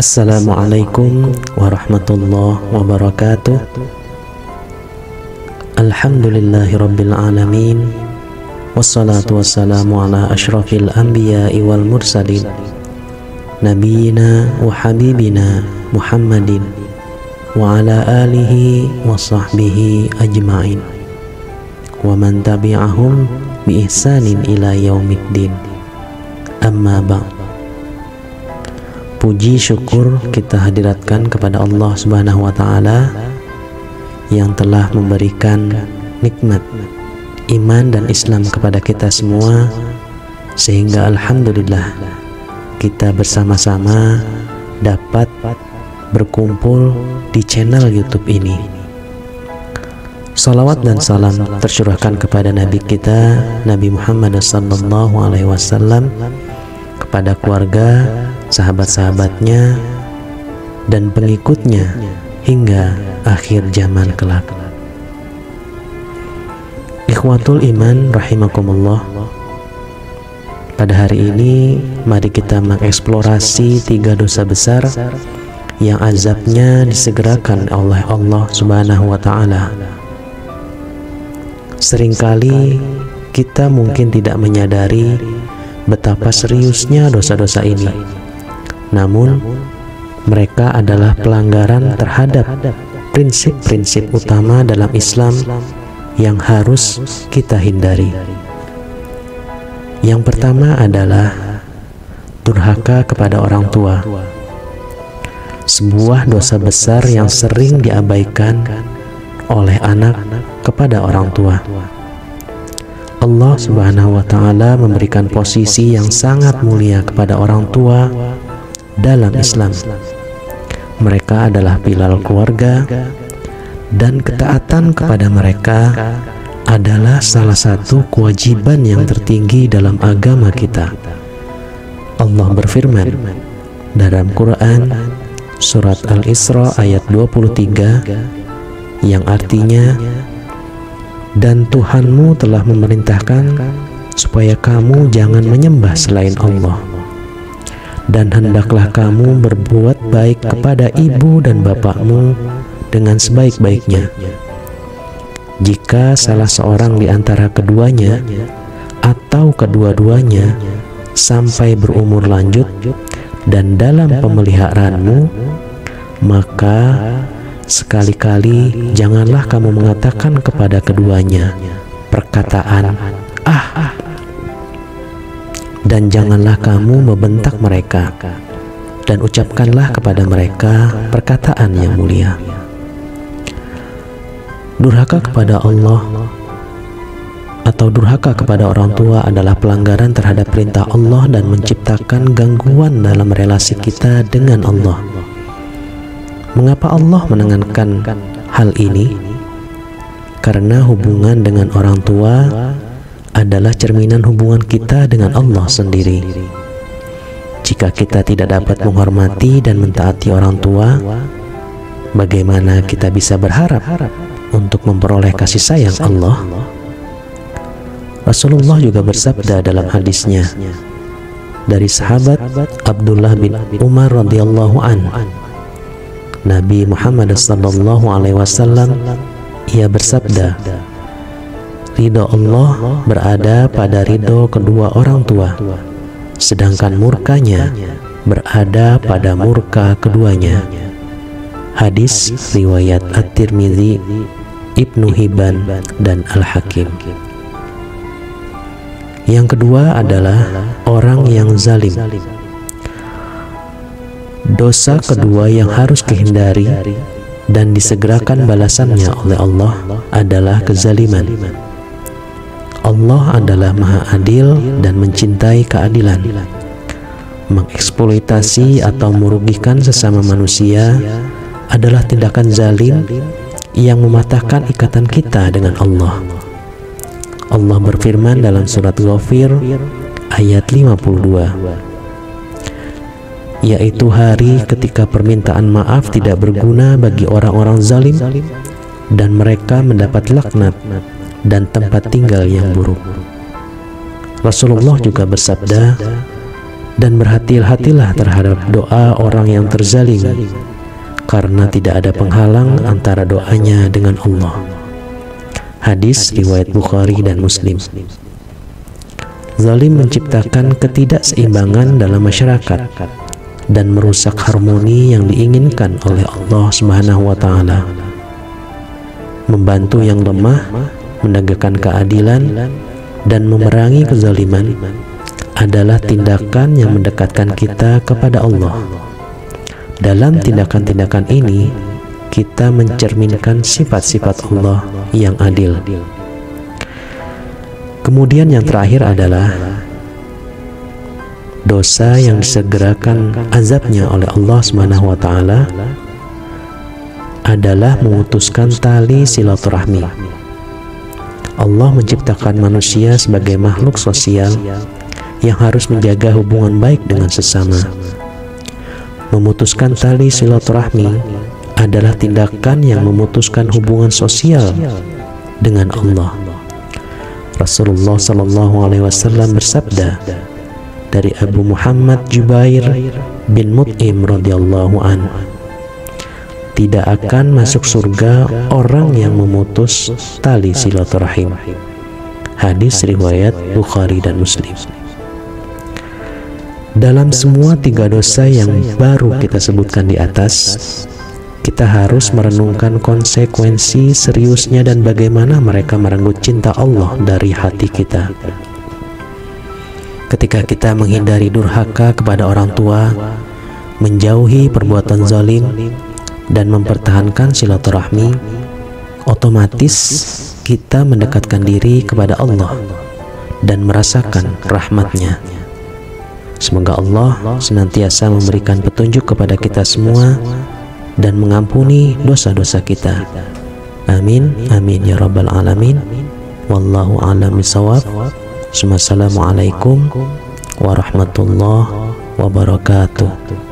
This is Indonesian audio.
Assalamualaikum warahmatullahi wabarakatuh. Alhamdulillahirabbil alamin. Wassalatu wassalamu ala asyrafil anbiya'i wal mursalin nabiyina wa habibina Muhammadin wa ala alihi wa sahbihi ajma'in wa man tabi'ahum bi ihsanin ila yaumiddin. Amma ba'd. Puji syukur kita hadiratkan kepada Allah Subhanahu wa Ta'ala yang telah memberikan nikmat iman dan Islam kepada kita semua, sehingga alhamdulillah kita bersama-sama dapat berkumpul di channel YouTube ini. Salawat dan salam tercurahkan kepada Nabi kita, Nabi Muhammad SAW, kepada keluarga, sahabat-sahabatnya, dan pengikutnya hingga akhir zaman kelak. Ikhwatul iman rahimakumullah. Pada hari ini mari kita mengeksplorasi 3 dosa besar yang azabnya disegerakan oleh Allah Subhanahu wa Ta'ala. Seringkali kita mungkin tidak menyadari betapa seriusnya dosa-dosa ini. Namun mereka adalah pelanggaran terhadap prinsip-prinsip utama dalam Islam yang harus kita hindari. Yang pertama adalah durhaka kepada orang tua. Sebuah dosa besar yang sering diabaikan oleh anak kepada orang tua. Allah Subhanahu wa Ta'ala memberikan posisi yang sangat mulia kepada orang tua dalam Islam. Mereka adalah pilar keluarga, dan ketaatan kepada mereka adalah salah satu kewajiban yang tertinggi dalam agama kita. Allah berfirman dalam Quran surat Al-Isra ayat 23 yang artinya, dan Tuhanmu telah memerintahkan supaya kamu jangan menyembah selain Allah, dan hendaklah kamu berbuat baik kepada ibu dan bapakmu dengan sebaik-baiknya. Jika salah seorang di antara keduanya atau kedua-duanya sampai berumur lanjut dan dalam pemeliharaanmu, maka sekali-kali janganlah kamu mengatakan kepada keduanya perkataan "ah", dan janganlah kamu membentak mereka, dan ucapkanlah kepada mereka perkataan yang mulia. Durhaka kepada Allah atau durhaka kepada orang tua adalah pelanggaran terhadap perintah Allah dan menciptakan gangguan dalam relasi kita dengan Allah. Mengapa Allah menekankan hal ini? Karena hubungan dengan orang tua adalah cerminan hubungan kita dengan Allah sendiri. Jika kita tidak dapat menghormati dan mentaati orang tua, bagaimana kita bisa berharap untuk memperoleh kasih sayang Allah? Rasulullah juga bersabda dalam hadisnya dari sahabat Abdullah bin Umar radhiyallahu an, Nabi Muhammad SAW, ia bersabda, ridho Allah berada pada ridho kedua orang tua, sedangkan murkanya berada pada murka keduanya. Hadis riwayat At-Tirmidzi, Ibnu Hibban, dan Al-Hakim. Yang kedua adalah orang yang zalim. Dosa kedua yang harus dihindari dan disegerakan balasannya oleh Allah adalah kezaliman. Allah adalah Maha Adil dan mencintai keadilan. Mengeksploitasi atau merugikan sesama manusia adalah tindakan zalim yang mematahkan ikatan kita dengan Allah. Allah berfirman dalam surat Ghafir ayat 52, yaitu hari ketika permintaan maaf tidak berguna bagi orang-orang zalim dan mereka mendapat laknat dan tempat tinggal yang buruk. Rasulullah juga bersabda Dan berhati-hatilah terhadap doa orang yang terzalimi, karena tidak ada penghalang antara doanya dengan Allah. Hadis riwayat Bukhari dan Muslim. Zalim menciptakan ketidakseimbangan dalam masyarakat dan merusak harmoni yang diinginkan oleh Allah Subhanahu wa Ta'ala. Membantu yang lemah, menegakkan keadilan, dan memerangi kezaliman adalah tindakan yang mendekatkan kita kepada Allah. Dalam tindakan-tindakan ini, kita mencerminkan sifat-sifat Allah yang adil. Kemudian yang terakhir adalah dosa yang disegerakan azabnya oleh Allah Subhanahu wa Ta'ala adalah memutuskan tali silaturahmi. Allah menciptakan manusia sebagai makhluk sosial yang harus menjaga hubungan baik dengan sesama. Memutuskan tali silaturahmi adalah tindakan yang memutuskan hubungan sosial dengan Allah. Rasulullah Sallallahu Alaihi Wasallam bersabda dari Abu Muhammad Jubair bin Mut'im radhiyallahu an, tidak akan masuk surga orang yang memutus tali silaturahim. Hadis riwayat Bukhari dan Muslim. Dalam semua tiga dosa yang baru kita sebutkan di atas, kita harus merenungkan konsekuensi seriusnya dan bagaimana mereka merenggut cinta Allah dari hati kita. Ketika kita menghindari durhaka kepada orang tua, menjauhi perbuatan zalim, dan mempertahankan silaturahmi, otomatis kita mendekatkan diri kepada Allah dan merasakan rahmat-Nya. Semoga Allah senantiasa memberikan petunjuk kepada kita semua dan mengampuni dosa-dosa kita. Amin, amin ya rabbal alamin. Wallahu a'lam bishawab. Assalamualaikum warahmatullahi wabarakatuh.